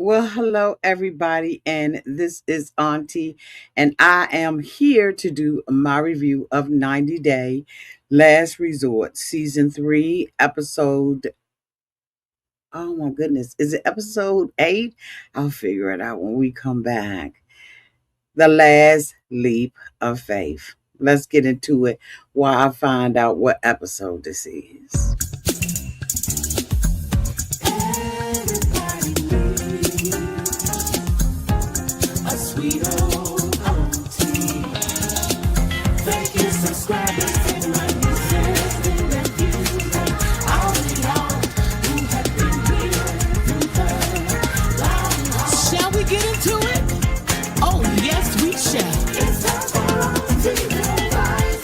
Well, hello everybody, and this is Auntie, and I am here to do my review of 90 Day Last Resort, Season 3, Episode. Oh my goodness, is it Episode 8? I'll figure it out when we come back. The Last Leap of Faith. Let's get into it while I find out what episode this is. A sweet old auntie. Thank you, subscribers to my consistent reviews. All of y'all who have been here through the long haul. Shall we get into it? Oh, yes, we shall. It's time for Auntie Advice.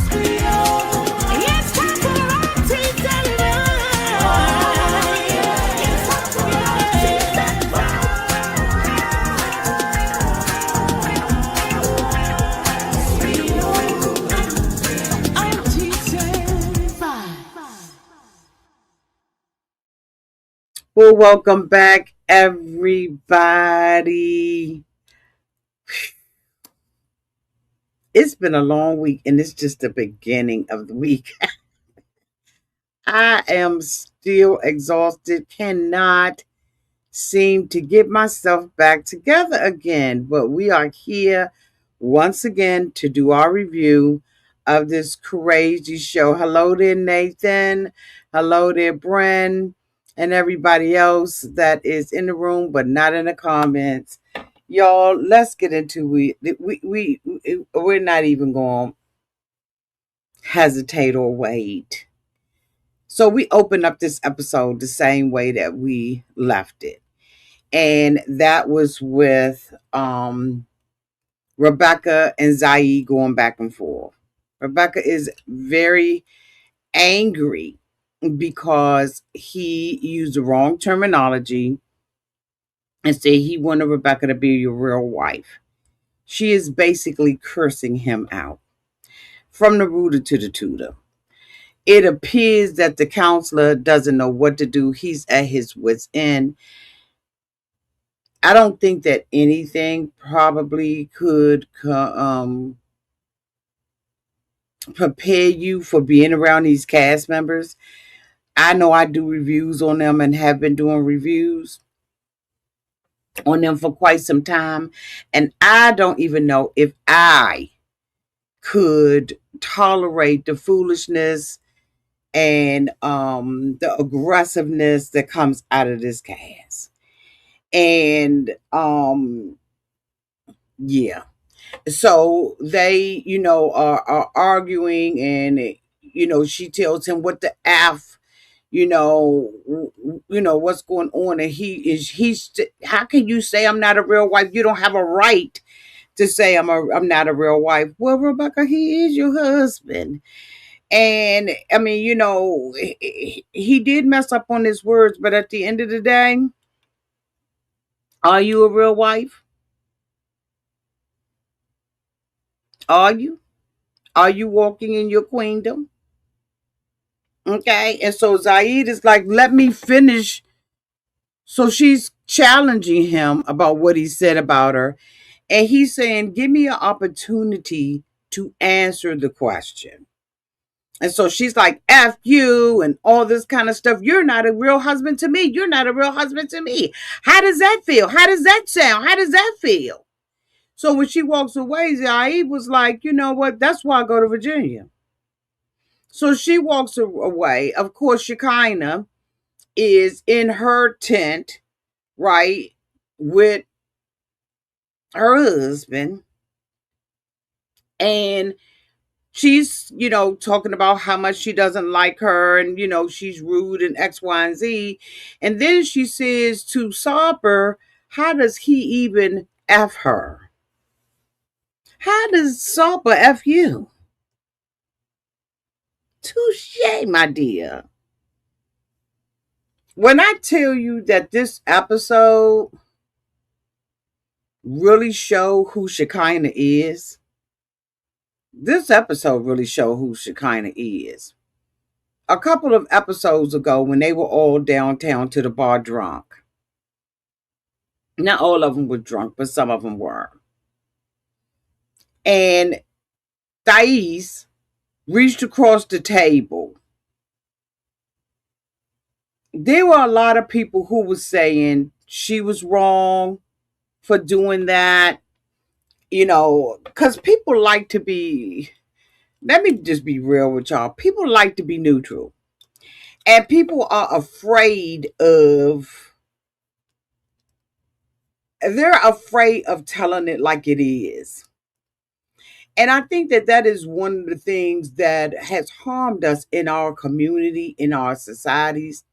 Sweet old. It's time for Auntie Advice. Oh, yeah. It's time for Auntie Advice. Well, welcome back, everybody. It's been a long week, and it's just the beginning of the week. I am still exhausted, cannot seem to get myself back together again. But we are here once again to do our review of this crazy show. Hello there, Nathan. Hello there, Bren, and everybody else that is in the room but not in the comments. Y'all, let's get into it. We're not even going to hesitate or wait. So we open up this episode the same way that we left it. And that was with Rebecca and Zied going back and forth. Rebecca is very angry because he used the wrong terminology and said he wanted Rebecca to be your real wife. She is basically cursing him out from the rooter to the tutor. It appears that the counselor doesn't know what to do. He's at his wit's end. I don't think that anything probably could prepare you for being around these cast members. I know I do reviews on them and have been doing reviews on them for quite some time. And I don't even know if I could tolerate the foolishness and the aggressiveness that comes out of this cast. And yeah. So they, are arguing, and she tells him what the F, what's going on, and he's how can you say I'm not a real wife? You don't have a right to say I'm not a real wife. Well, Rebecca, he is your husband. And I mean, he did mess up on his words, but at the end of the day, are you a real wife? Are you? Are you walking in your queendom? Okay. And so Zied is like, let me finish. So she's challenging him about what he said about her. And he's saying, give me an opportunity to answer the question. And so she's like, F you and all this kind of stuff. You're not a real husband to me. You're not a real husband to me. How does that feel? How does that sound? How does that feel? So when she walks away, Zaid was like, you know what? That's why I go to Virginia. So she walks away. Of course, Shekinah is in her tent, right, with her husband. And she's, talking about how much she doesn't like her and, she's rude and X, Y, and Z. And then she says to Sarper, how does he even F her? How does Sarper F you? Touche, my dear. When I tell you that this episode really show who Shekinah is, this episode really show who Shekinah is. A couple of episodes ago, when they were all downtown to the bar drunk, Not all of them were drunk, but some of them were. And Thais reached across the table. There were a lot of people who were saying she was wrong for doing that, because people like to be, let me just be real with y'all. People like to be neutral. And people are they're afraid of telling it like it is. And I think that that is one of the things that has harmed us in our community, in our societies,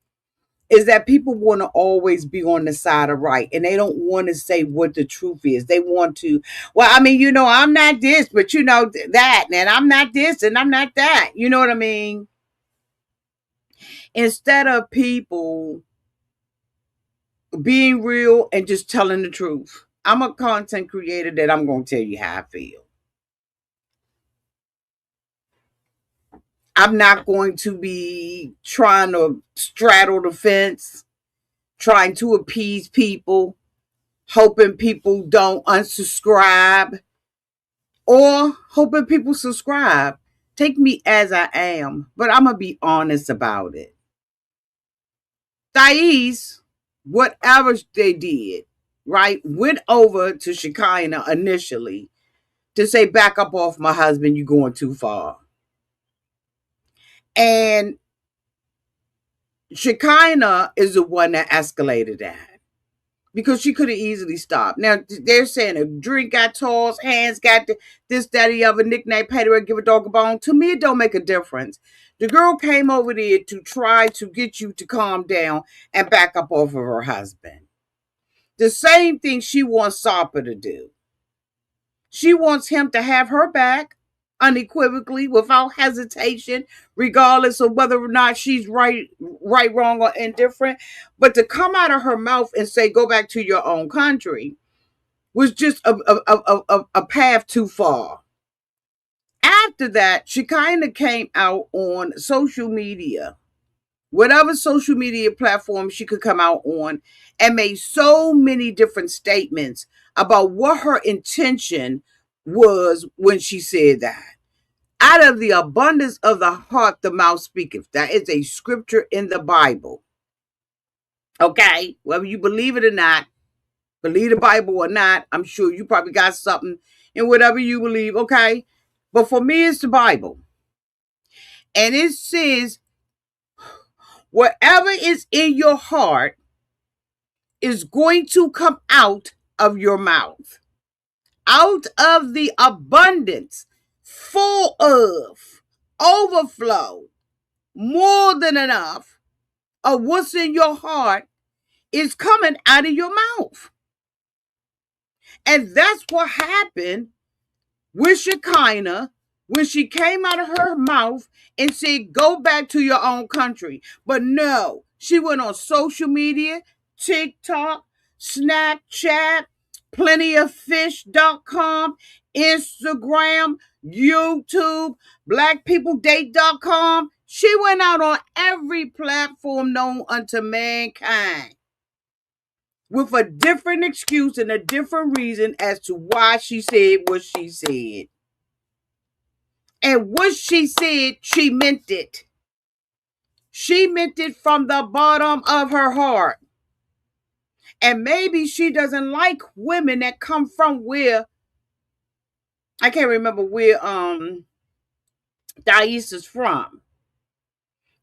is that people want to always be on the side of right, and they don't want to say what the truth is. They want to, well, I mean, I'm not this, but that, and I'm not this, and I'm not that. You know what I mean? Instead of people being real and just telling the truth. I'm a content creator that I'm going to tell you how I feel. I'm not going to be trying to straddle the fence, trying to appease people, hoping people don't unsubscribe, or hoping people subscribe. Take me as I am, but I'm going to be honest about it. Thais, whatever they did, right, went over to Shekinah initially to say, back up off my husband, you're going too far. And Shekinah is the one that escalated that, because she could have easily stopped. Now, they're saying a drink got tossed, hands got this, that, the other, nickname, pay the rent, give a dog a bone. To me, it don't make a difference. The girl came over there to try to get you to calm down and back up off of her husband. The same thing she wants Sarper to do. She wants him to have her back unequivocally, without hesitation, regardless of whether or not she's right, wrong, or indifferent. But to come out of her mouth and say, go back to your own country, was just a path too far. After that, she kind of came out on social media, whatever social media platform she could come out on, and made so many different statements about what her intention was when she said that. Out of the abundance of the heart, the mouth speaketh. That is a scripture in the Bible. Okay? Whether you believe it or not, believe the Bible or not, I'm sure you probably got something in whatever you believe, okay? But for me, it's the Bible. And it says, whatever is in your heart is going to come out of your mouth. Out of the abundance, full of, overflow, more than enough of what's in your heart is coming out of your mouth. And that's what happened with Shekinah when she came out of her mouth and said, go back to your own country. But no, she went on social media, TikTok, Snapchat, plentyoffish.com, Instagram, YouTube, blackpeopledate.com. She went out on every platform known unto mankind with a different excuse and a different reason as to why she said what she said. And what she said, she meant it. She meant it from the bottom of her heart. And maybe she doesn't like women that come from where, I can't remember where Thais is from.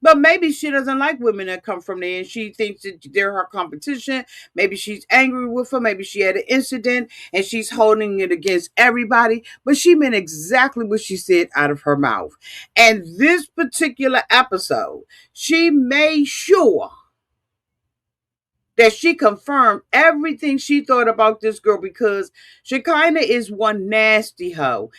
But maybe she doesn't like women that come from there, and she thinks that they're her competition. Maybe she's angry with her. Maybe she had an incident and she's holding it against everybody. But she meant exactly what she said out of her mouth. And this particular episode, she made sure that she confirmed everything she thought about this girl, because Shekinah is one nasty hoe.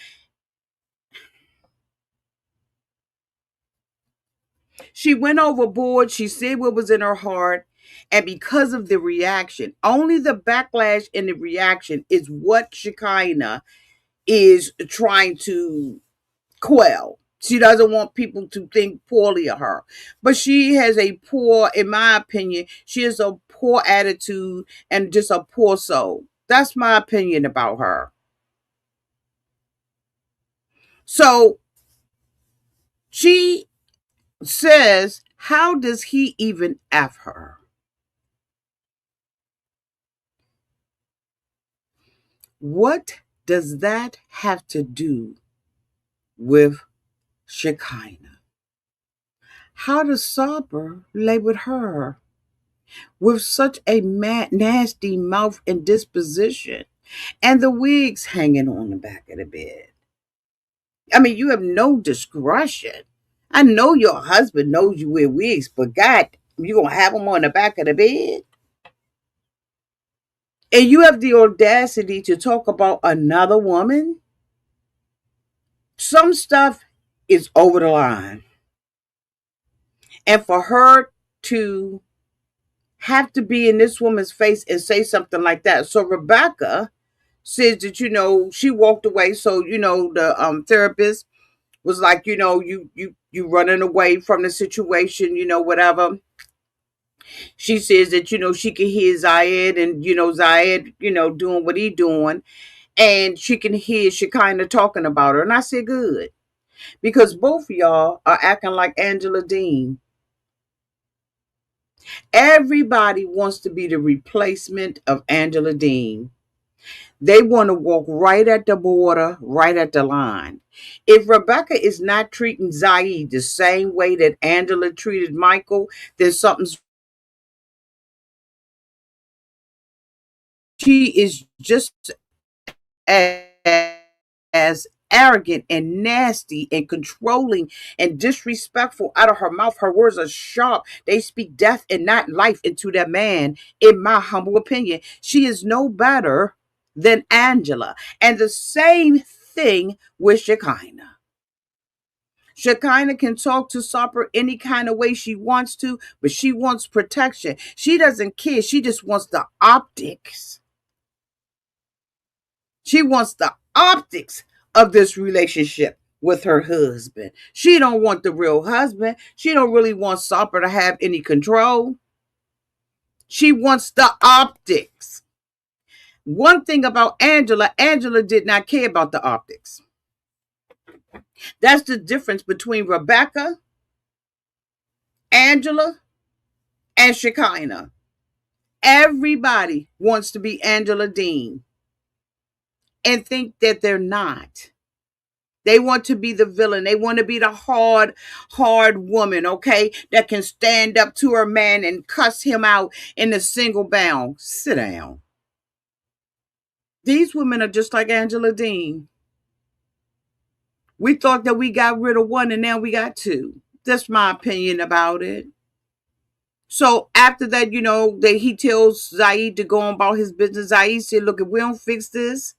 She went overboard. She said what was in her heart. And because of the reaction, only the backlash and the reaction is what Shekinah is trying to quell. She doesn't want people to think poorly of her. But she has a poor, in my opinion, she has a poor attitude and just a poor soul. That's my opinion about her. So she says, how does he even F her? What does that have to do with Shekinah? How does Sarper lay with her with such a nasty mouth and disposition, and the wigs hanging on the back of the bed? I mean, you have no discretion. I know your husband knows you wear wigs, but God, you gonna have them on the back of the bed? And you have the audacity to talk about another woman? Some stuff is over the line. And for her to have to be in this woman's face and say something like that. So Rebecca says that, she walked away. So, the therapist was like, you running away from the situation, whatever. She says that, she can hear Zied and, Zied, doing what he doing. And she can hear Shekinah talking about her. And I said, good. Because both of y'all are acting like Angela Dean. Everybody wants to be the replacement of Angela Dean. They want to walk right at the border, right at the line. If Rebecca is not treating Zied the same way that Angela treated Michael, then something's. She is just as arrogant and nasty and controlling and disrespectful out of her mouth. Her words are sharp. They speak death and not life into that man, in my humble opinion. She is no better than Angela. And the same thing with Shekinah. Shekinah can talk to Sarper any kind of way she wants to, but she wants protection. She doesn't care. She just wants the optics. She wants the optics of this relationship with her husband. She don't want the real husband. She don't really want Sarper to have any control. She wants the optics. One thing about Angela, Angela did not care about the optics. That's the difference between Rebecca, Angela, and Shekinah. Everybody wants to be Angela Dean and think that they're not. They want to be the villain. They want to be the hard woman, okay, that can stand up to her man and cuss him out in a single bound. Sit down. These women are just like Angela Dean. We thought that we got rid of one and now we got two. That's my opinion about it. So after that, he tells Zied to go on about his business. Zied said, look, if we don't fix this,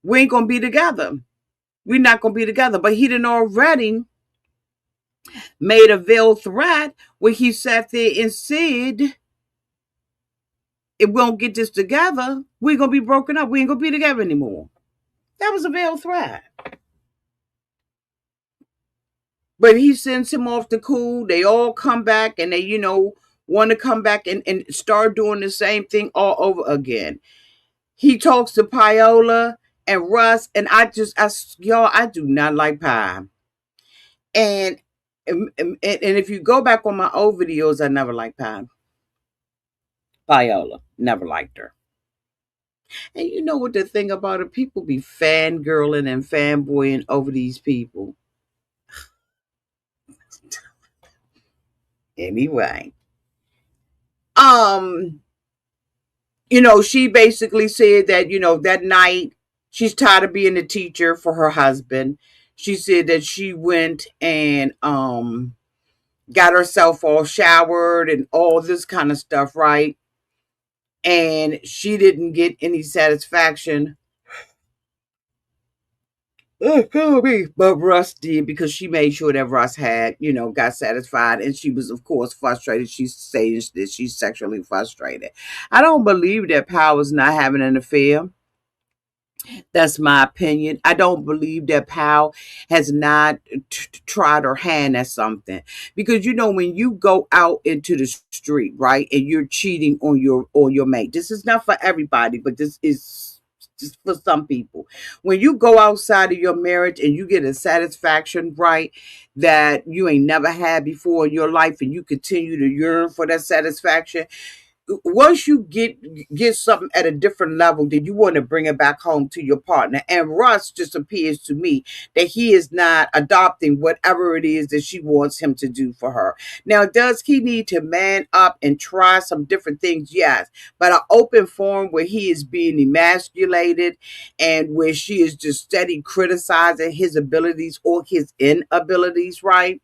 we ain't going to be together. We're not going to be together. But he done already made a veiled threat where he sat there and said, if we don't get this together, we're going to be broken up. We ain't going to be together anymore. That was a veiled threat. But he sends him off to cool. They all come back and they, want to come back and start doing the same thing all over again. He talks to Paola and Russ, and I do not like pie. And if you go back on my old videos, I never liked pie. Paola, never liked her. And you know what the thing about it? People be fangirling and fanboying over these people. Anyway. She basically said that, that night she's tired of being a teacher for her husband. She said that she went and got herself all showered and all this kind of stuff, right? And she didn't get any satisfaction. But Russ did, because she made sure that Russ had, got satisfied. And she was, of course, frustrated. She's saying that she's sexually frustrated. I don't believe that Power's not having an affair. That's my opinion. I don't believe that Pal has not tried her hand at something, because when you go out into the street, right, and you're cheating on your mate. This is not for everybody, but this is just for some people. When you go outside of your marriage and you get a satisfaction, right, that you ain't never had before in your life, and you continue to yearn for that satisfaction, once you get something at a different level, then you want to bring it back home to your partner. And Russ just appears to me that he is not adopting whatever it is that she wants him to do for her. Now, does he need to man up and try some different things? Yes, but an open forum where he is being emasculated and where she is just steady criticizing his abilities or his inabilities, right?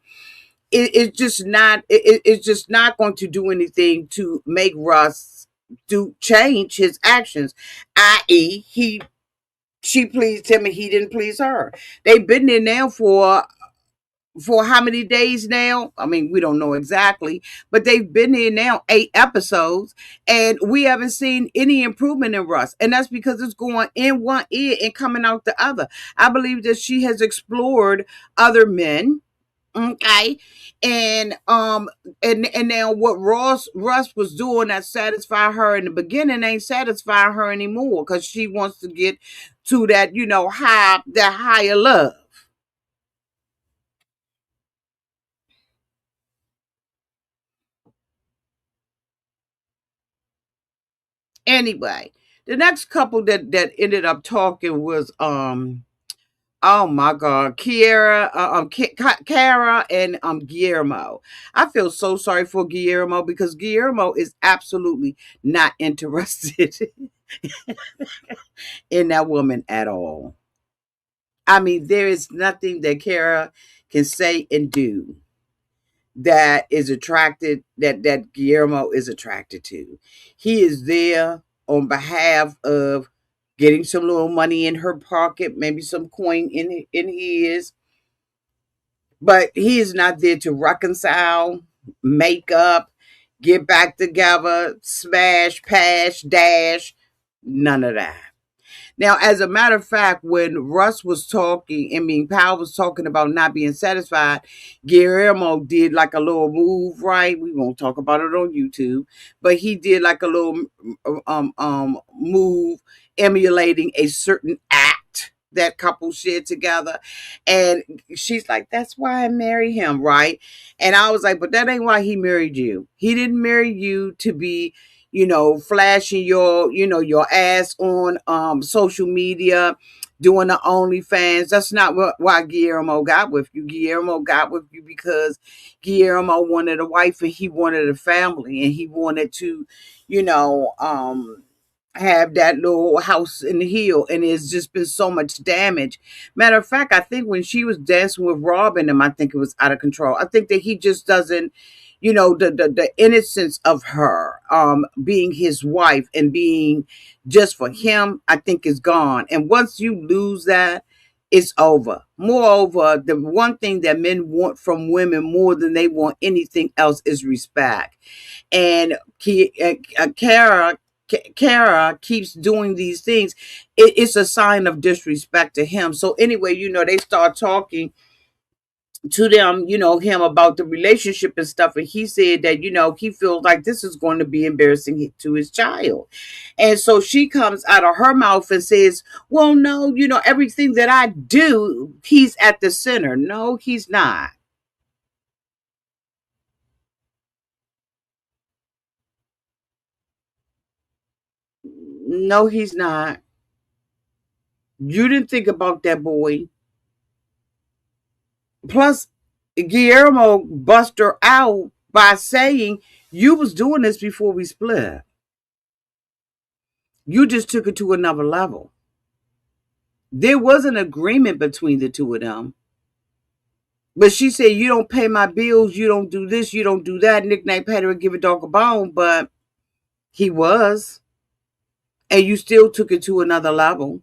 It's just not it's just not going to do anything to make Russ do change his actions, i.e. he she pleased him and he didn't please her. They've been there now for how many days now? I mean, we don't know exactly, but they've been there now 8 episodes, and we haven't seen any improvement in Russ. And that's because it's going in one ear and coming out the other. I believe that she has explored other men. Okay. And now what Russ was doing that satisfied her in the beginning ain't satisfying her anymore, because she wants to get to that, that higher love. Anyway, the next couple that ended up talking was oh my God, Kara and Guillermo. I feel so sorry for Guillermo, because Guillermo is absolutely not interested in that woman at all. I mean, there is nothing that Kara can say and do that is attracted that Guillermo is attracted to. He is there on behalf of getting some little money in her pocket, maybe some coin in his, but he is not there to reconcile, make up, get back together, smash, pass, dash, none of that. Now, as a matter of fact, when Russ was talking, Powell was talking about not being satisfied, Guillermo did like a little move, right? We won't talk about it on YouTube, but he did like a little move emulating a certain act that couple shared together. And she's like, that's why I marry him, right? And I was like, but that ain't why he married you. He didn't marry you to be flashing your ass on social media, doing the OnlyFans. That's not why Guillermo got with you. Guillermo got with you because Guillermo wanted a wife and he wanted a family, and he wanted to, you know, um, have that little house in the hill, and it's just been so much damage. Matter of fact, I think when she was dancing with Robin, and I think it was out of control. I think that he just doesn't, the innocence of her being his wife and being just for him, I think is gone. And once you lose that, it's over. Moreover, the one thing that men want from women more than they want anything else is respect. And Kara keeps doing these things. It's a sign of disrespect to him. So anyway, they start talking to them, him about the relationship and stuff. And he said that, he feels like this is going to be embarrassing to his child. And so she comes out of her mouth and says, well, no, everything that I do, he's at the center. No, he's not. No, he's not. You didn't think about that boy. Plus, Guillermo bust her out by saying, you was doing this before we split. You just took it to another level. There was an agreement between the two of them. But she said, you don't pay my bills, you don't do this, you don't do that. Nick Nack Patter would give a dog a bone, but he was. And you still took it to another level.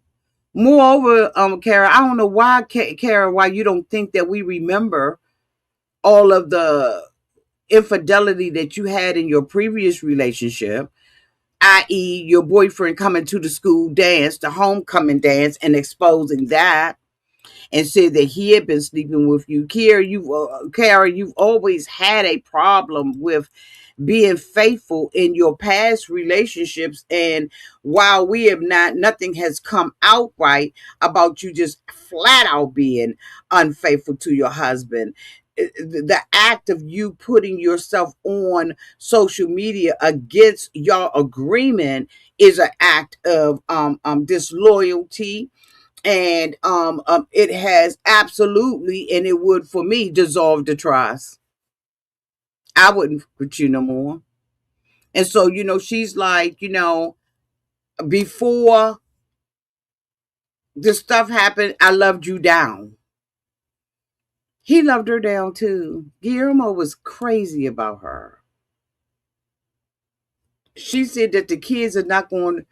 Moreover, Kara, I don't know why, Kara, why you don't think that we remember all of the infidelity that you had in your previous relationship. i.e., your boyfriend coming to the school dance, the homecoming dance, and exposing that, and said that he had been sleeping with you. Kara, you've always had a problem with being faithful in your past relationships, and while we have not, nothing has come out right about you just flat out being unfaithful to your husband. The act of you putting yourself on social media against your agreement is an act of disloyalty, and it has absolutely, and it would for me, dissolve the trust. I wouldn't with you no more. And so, she's like, before this stuff happened, I loved you down. He loved her down too. Guillermo was crazy about her. She said that the kids are not going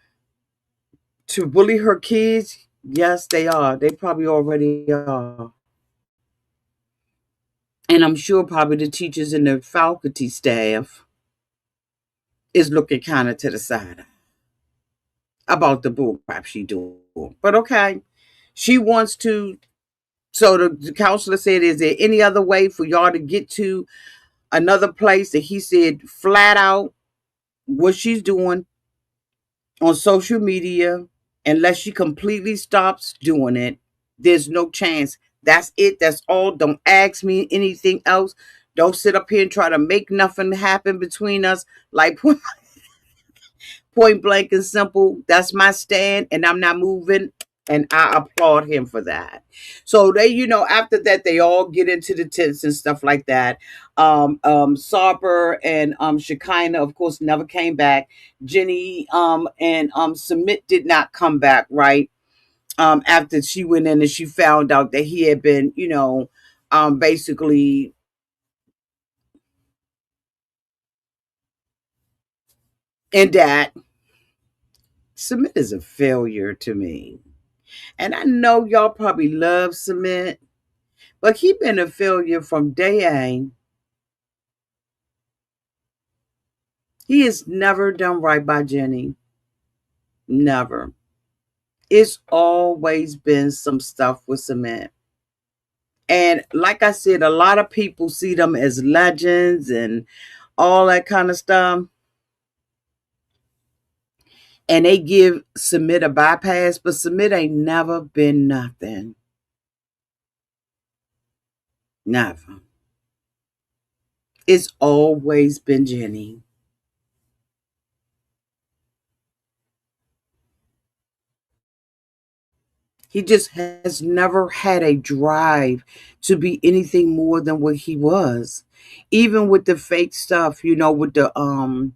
to bully her kids. Yes, they are. They probably already are. And I'm sure probably the teachers and the faculty staff is looking kind of to the side about the bull crap she doing. But okay, she wants to. So the counselor said, is there any other way for y'all to get to another place? That he said flat out, what she's doing on social media, unless she completely stops doing it, there's no chance. That's it. That's all. Don't ask me anything else. Don't sit up here and try to make nothing happen between us. Like, point blank and simple. That's my stand, and I'm not moving. And I applaud him for that. So they, after that, they all get into the tents and stuff like that. Sarper and Shekinah, of course, never came back. Jenny and Sumit did not come back, right? After she went in and she found out that he had been, basically, and that Sumit is a failure to me. And I know y'all probably love Sumit, but he been a failure from day A. He has never done right by Jenny. Never. It's always been some stuff with Sumit. And like I said, a lot of people see them as legends and all that kind of stuff. And they give Sumit a bypass, but Sumit ain't never been nothing. Never. It's always been Jenny. He just has never had a drive to be anything more than what he was. Even with the fake stuff, with the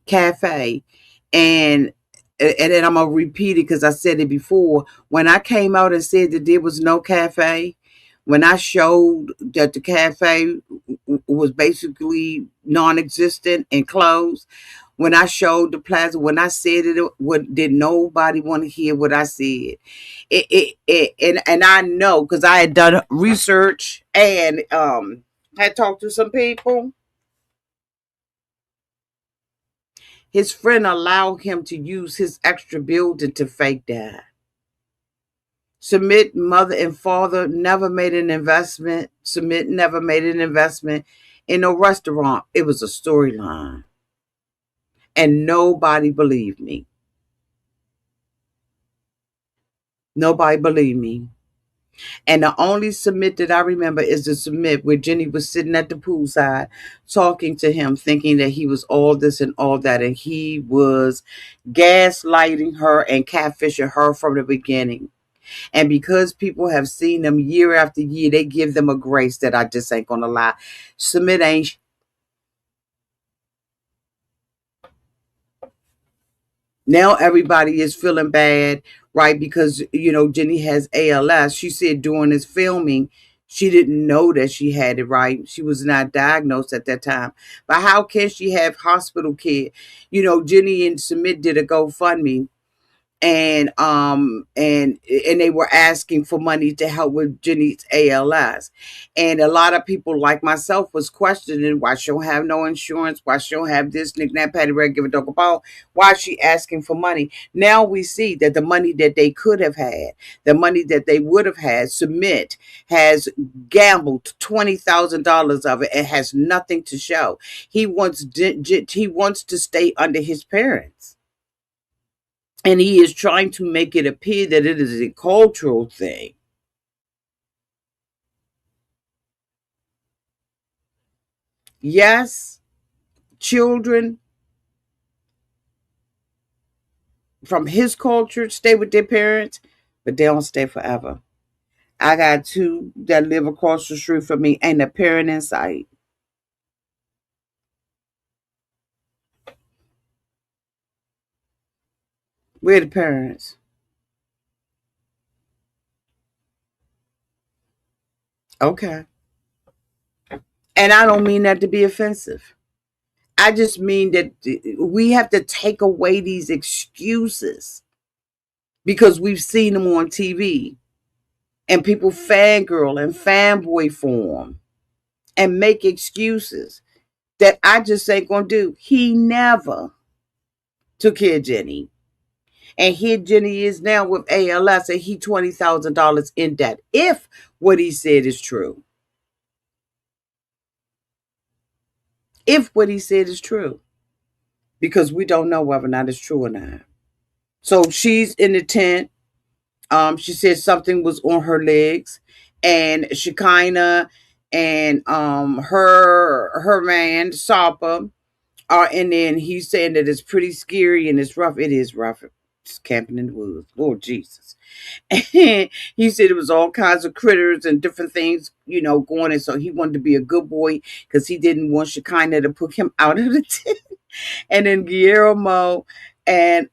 cafe. And then I'm gonna repeat it because I said it before. When I came out and said that there was no cafe, when I showed that the cafe was basically non-existent and closed, when I showed the plaza, when I said it, what did nobody want to hear what I said? And I know because I had done research and had talked to some people. His friend allowed him to use his extra building to fake that. Sumit mother and father never made an investment. Sumit never made an investment in a restaurant. It was a storyline. And nobody believed me. Nobody believed me. And the only Sumit that I remember is the Sumit where Jenny was sitting at the poolside talking to him, thinking that he was all this and all that. And he was gaslighting her and catfishing her from the beginning. And because people have seen them year after year, they give them a grace that I just ain't gonna lie. Sumit ain't. Now everybody is feeling bad, right? Because Jenny has ALS. She said during this filming, she didn't know that she had it, right? She was not diagnosed at that time. But how can she have hospital care? Jenny and Sumit did a GoFundMe and they were asking for money to help with Jenny's ALS. And a lot of people like myself was questioning why she don't have no insurance, why she don't have this, nick, nap, patty, red, give a dog a bone, why is she asking for money. Now we see that the money that they could have had, the money that they would have had, Submit has gambled $20,000 of it and has nothing to show. He wants to stay under his parents, and he is trying to make it appear that it is a cultural thing. Yes, children from his culture stay with their parents, but they don't stay forever. I got two that live across the street from me, ain't a parent in sight. We're the parents. Okay. And I don't mean that to be offensive. I just mean that we have to take away these excuses because we've seen them on TV, and people fangirl and fanboy for them and make excuses that I just ain't gonna do. He never took care of Jenny. And here Jenny is now with ALS, and he $20,000 in debt. If what he said is true. If what he said is true. Because we don't know whether or not it's true or not. So she's in the tent. She said something was on her legs. And Shekinah and her man, Sarper, are in there, and he's saying that it's pretty scary and it's rough. It is rough. It's camping in the woods. Lord Jesus. And he said it was all kinds of critters and different things, going. And so he wanted to be a good boy because he didn't want Shekinah to put him out of the tent. And then Guillermo and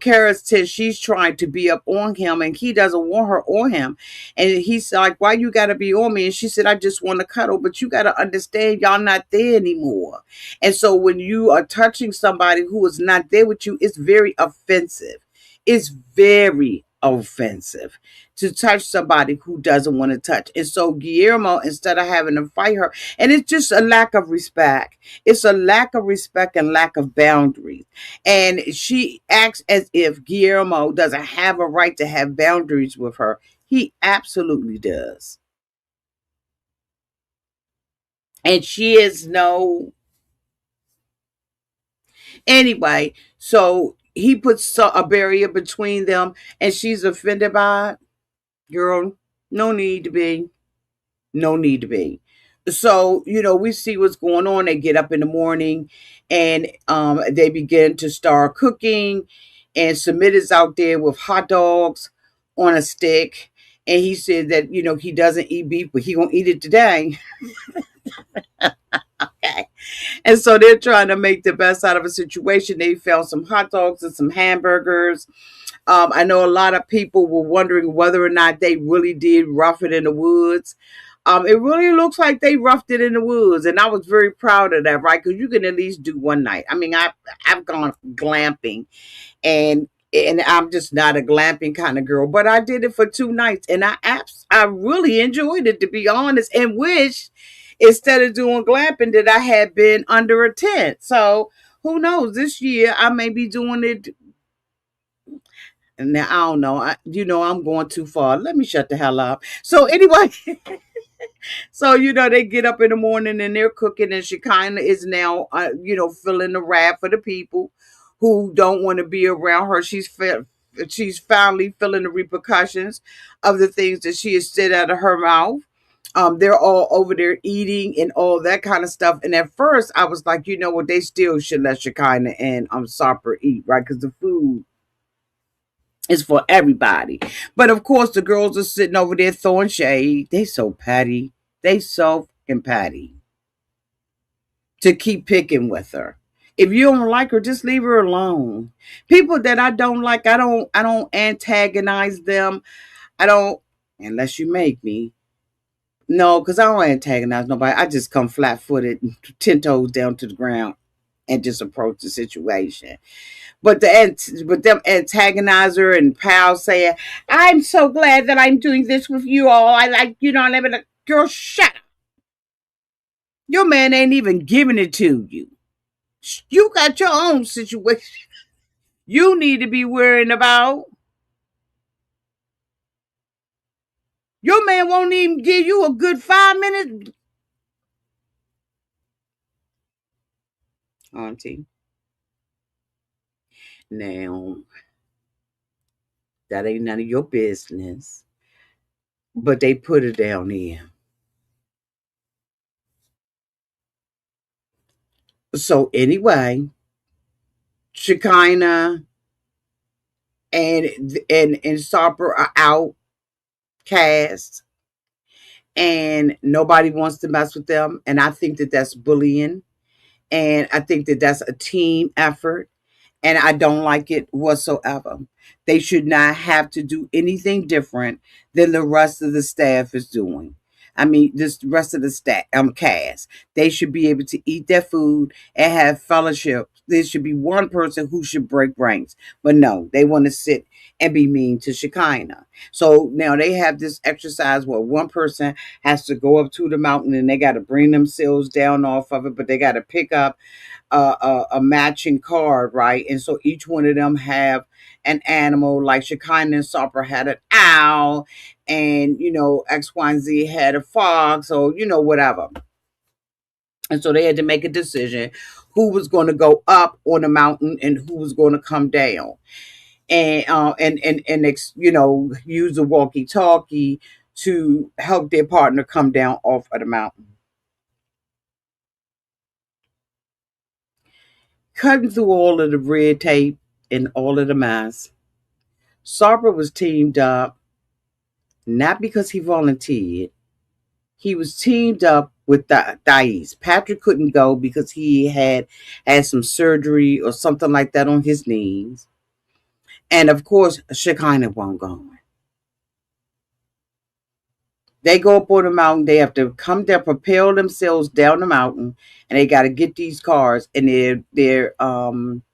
Cara says she's trying to be up on him, and he doesn't want her on him. And he's like, why you gotta be on me? And she said, I just want to cuddle, but you gotta understand y'all not there anymore. And so when you are touching somebody who is not there with you, it's very offensive. It's very offensive to touch somebody who doesn't want to touch. And so Guillermo, instead of having to fight her, and it's just a lack of respect. It's a lack of respect and lack of boundaries. And she acts as if Guillermo doesn't have a right to have boundaries with her. He absolutely does. And she is no. Anyway, so he puts a barrier between them, and she's offended by it. Girl, no need to be. No need to be. So, we see what's going on. They get up in the morning, and they begin to start cooking. And Sumit is out there with hot dogs on a stick. And he said that, he doesn't eat beef, but he gonna eat it today. Okay. And so they're trying to make the best out of a situation. They found some hot dogs and some hamburgers. I know a lot of people were wondering whether or not they really did rough it in the woods. It really looks like they roughed it in the woods, and I was very proud of that, right? Because you can at least do one night. I mean, I've gone glamping, and I'm just not a glamping kind of girl, but I did it for 2 nights, and I really enjoyed it, to be honest, and wish instead of doing glamping that I had been under a tent. So who knows? This year I may be doing it. Now I don't know. I'm going too far. Let me shut the hell up. So anyway, so they get up in the morning and they're cooking, and she kind of is now, filling the wrap for the people who don't want to be around her. She's finally feeling the repercussions of the things that she has said out of her mouth. They're all over there eating and all that kind of stuff. And at first, I was like, you know what? They still should let Shekinah and Sarper eat, right? Because the food is for everybody. But of course, the girls are sitting over there throwing shade. They so petty. They so fucking petty to keep picking with her. If you don't like her, just leave her alone. People that I don't like, I don't antagonize them. I don't, unless you make me. No, because I don't antagonize nobody. I just come flat footed, 10 toes down to the ground. and just approach the situation. But them antagonize her and Pal saying, "I'm so glad that I'm doing this with you all. I like I'm like, girl, shut up. Your man ain't even giving it to you. You got your own situation you need to be worrying about. Your man won't even give you a good 5 minutes, auntie. Now, that ain't none of your business. But they put it down here. So anyway, Shekinah and Sarper are outcast, and nobody wants to mess with them. And I think that that's bullying, and I think that that's a team effort, and I don't like it whatsoever. They should not have to do anything different than the rest of the staff is doing. I mean, this rest of the staff, cast. They should be able to eat their food and have fellowship. There should be one person who should break ranks, but no, they want to sit and be mean to Shekinah. So now they have this exercise where one person has to go up to the mountain and they got to bring themselves down off of it, but they got to pick up a matching card, right? And so each one of them have an animal, like Shekinah and Sarper had an owl, and X, Y, and Z had a fox, or whatever. And so they had to make a decision who was going to go up on the mountain and who was going to come down, and use a walkie-talkie to help their partner come down off of the mountain. Cutting through all of the red tape and all of the mess, Sarper was teamed up, not because he volunteered. He was teamed up with Thais. Patrick couldn't go because he had some surgery or something like that on his knees. And of course, Shekinah won't go. They go up on the mountain. They have to come there, propel themselves down the mountain, and they got to get these cars. And their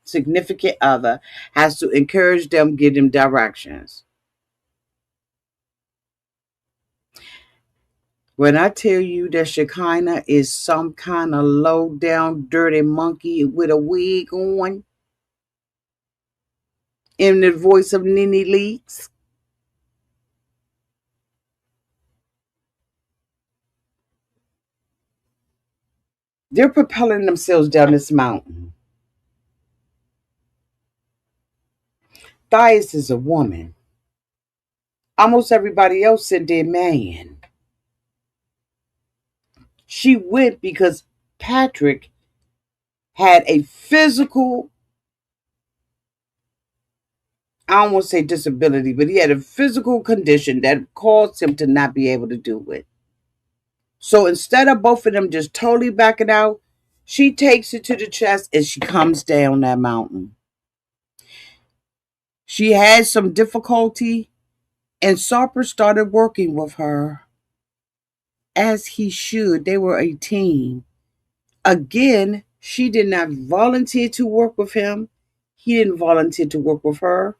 significant other has to encourage them, give them directions. When I tell you that Shekinah is some kind of low down, dirty monkey with a wig on, in the voice of Nene Leaks, they're propelling themselves down this mountain. Thais is a woman. Almost everybody else said they're man. She went because Patrick had a physical, I don't want to say disability, but he had a physical condition that caused him to not be able to do it. So instead of both of them just totally backing out, she takes it to the chest and she comes down that mountain. She had some difficulty, and Sarper started working with her as he should. They were a team. Again, she did not volunteer to work with him. He didn't volunteer to work with her.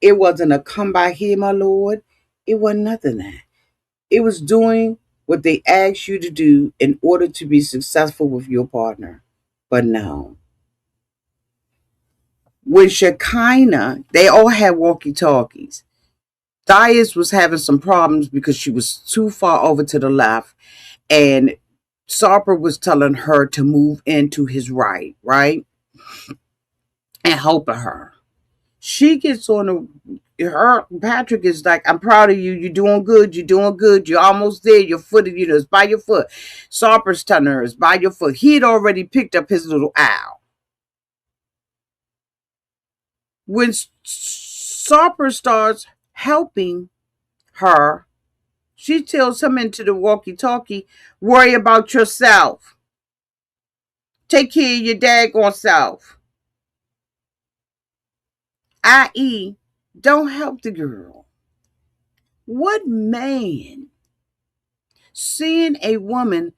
It wasn't a come by here, my lord. It wasn't nothing that. It was doing what they asked you to do in order to be successful with your partner. But no. With Shekinah, they all had walkie talkies. Thais was having some problems because she was too far over to the left, and Sarper was telling her to move into his right, and helping her. She gets on her. Patrick is like, "I'm proud of you. You're doing good. You're doing good. You're almost there. Your foot, it's by your foot." Sarper's telling her, "It's by your foot." He had already picked up his little owl. When Sarper starts helping her, she tells him into the walkie-talkie, "Worry about yourself. Take care of your daggone self." I.e., don't help the girl. What man, seeing a woman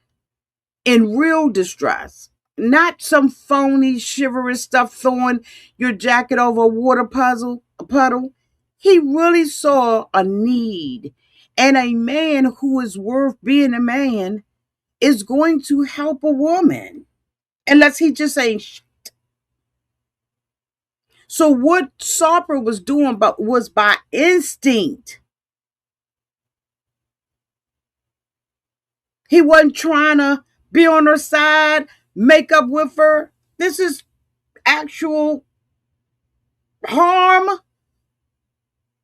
in real distress, not some phony, chivalrous stuff throwing your jacket over a puddle. He really saw a need. And a man who is worth being a man is going to help a woman. Unless he just ain't. So what Sarper was doing was by instinct. He wasn't trying to be on her side, make up with her. This is actual harm.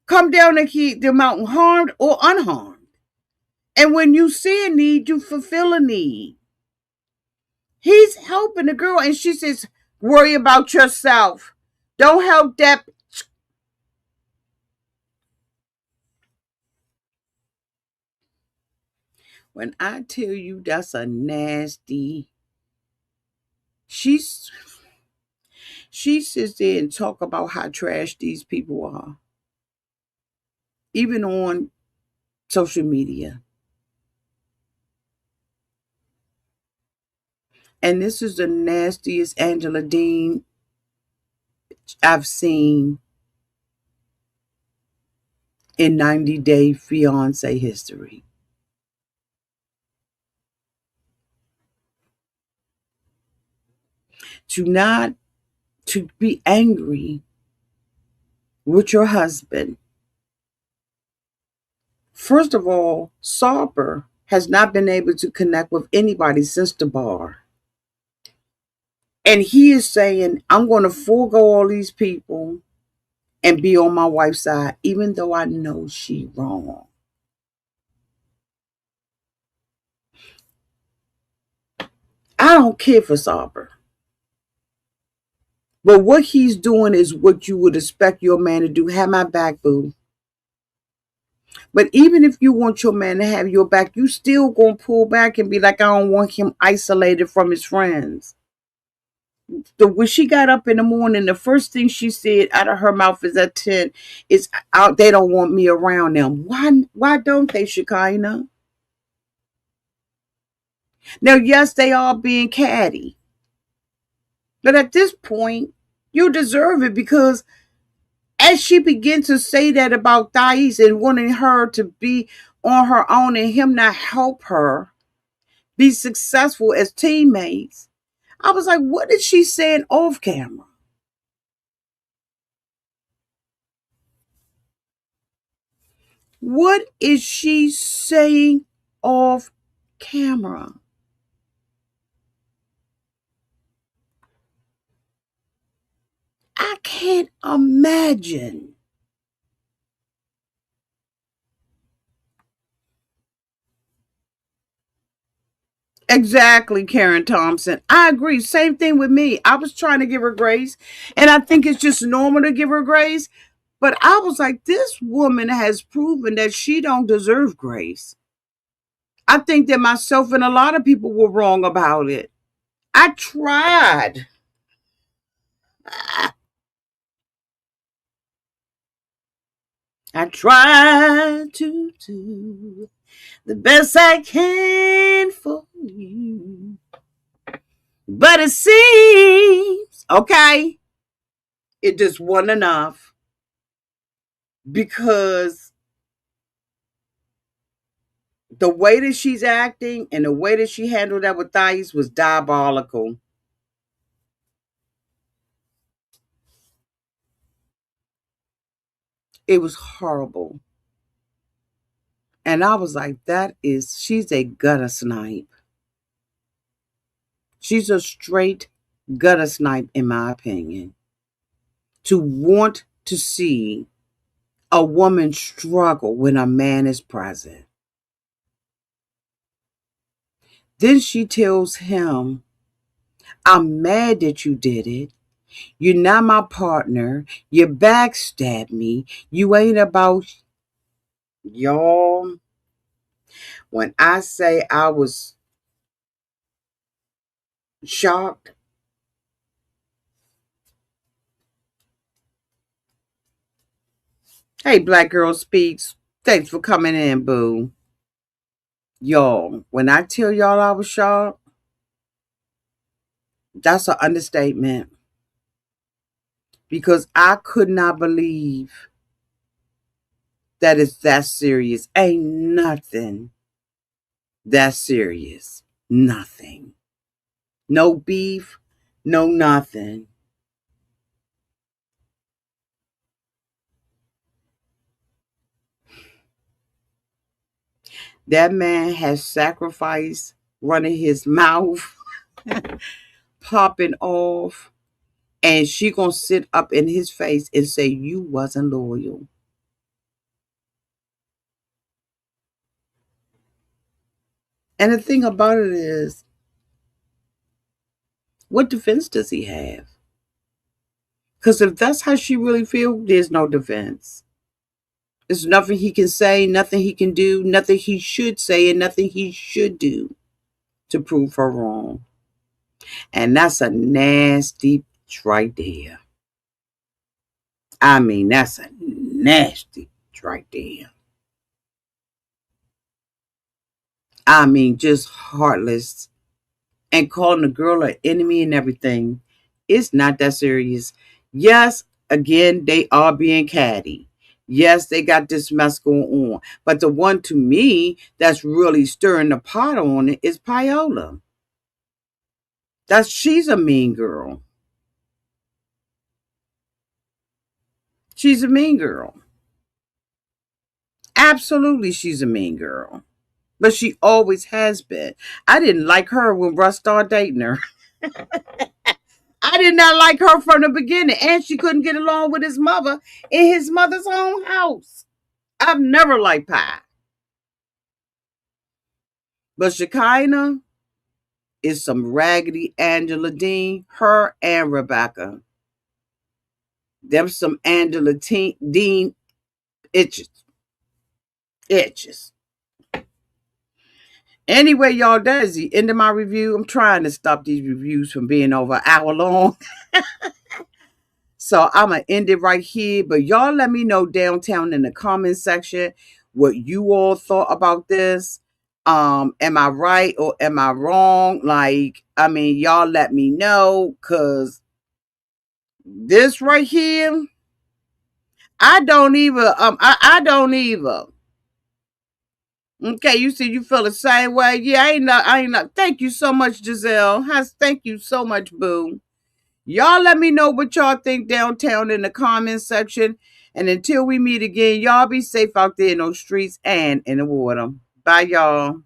Come down and keep the mountain harmed or unharmed. And when you see a need, you fulfill a need. He's helping the girl, and she says, worry about yourself. Don't help that. When I tell you that's a nasty, she's she sits there and talk about how trash these people are, even on social media. And this is the nastiest Angela Dean I've seen in 90 Day Fiance history. To be angry with your husband. First of all, Sarper has not been able to connect with anybody since the bar. And he is saying, I'm going to forego all these people and be on my wife's side, even though I know she's wrong. I don't care for Sarper. But what he's doing is what you would expect your man to do. Have my back, boo. But even if you want your man to have your back, you still gonna pull back and be like, I don't want him isolated from his friends. So when she got up in the morning, the first thing she said out of her mouth is at 10 is out. They don't want me around them. Why don't they, Shekinah? Now, yes, they are being catty. But at this point, you deserve it, because as she began to say that about Thais and wanting her to be on her own and him not help her be successful as teammates, I was like, what is she saying off camera? What is she saying off camera? I can't imagine. Exactly, Karen Thompson. I agree. Same thing with me. I was trying to give her grace, and I think it's just normal to give her grace. But I was like, this woman has proven that she don't deserve grace. I think that myself and a lot of people were wrong about it. I tried. I tried to do the best I can for you. But it seems, okay, it just wasn't enough, because the way that she's acting and the way that she handled that with Thais was diabolical. It was horrible. And I was like, she's a gutter snipe. She's a straight gutter snipe, in my opinion. To want to see a woman struggle when a man is present. Then she tells him, I'm mad that you did it. You're not my partner. You backstabbed me. You ain't about. Y'all, when I say I was shocked, hey, Black Girl Speaks. Thanks for coming in, boo. Y'all, when I tell y'all I was shocked, That's an understatement because I could not believe that it's that serious. Ain't nothing that serious. Nothing. No beef, no nothing. That man has sacrificed running his mouth, popping off, and she gonna sit up in his face and say you wasn't loyal. And the thing about it is, what defense does he have? Because if that's how she really feels, there's no defense. There's nothing he can say, nothing he can do, nothing he should say, and nothing he should do to prove her wrong. And that's a nasty right there. I mean, that's a nasty right there. I mean, just heartless and calling the girl an enemy and everything. It's not that serious. Yes, again, they are being catty. Yes, they got this mess going on. But the one to me that's really stirring the pot on it is Paola. She's a mean girl. She's a mean girl. Absolutely, she's a mean girl. But she always has been. I didn't like her when Russ started dating her. I did not like her from the beginning. And she couldn't get along with his mother in his mother's own house. I've never liked Pie. But Shekinah is some raggedy Angela Dean, her and Rebecca. Them some Angela Dean itches. Itches. Anyway, y'all, that is the end of my review. I'm trying to stop these reviews from being over an hour long. So I'm going to end it right here. But y'all let me know downtown in the comment section what you all thought about this. Am I right or am I wrong? Like, I mean, y'all let me know because this right here, I don't even, I don't either. Okay, you see, you feel the same way. Yeah, I ain't not. Thank you so much, Giselle. Thank you so much, boo. Y'all let me know what y'all think downtown in the comments section. And until we meet again, y'all be safe out there in those streets and in the water. Bye, y'all.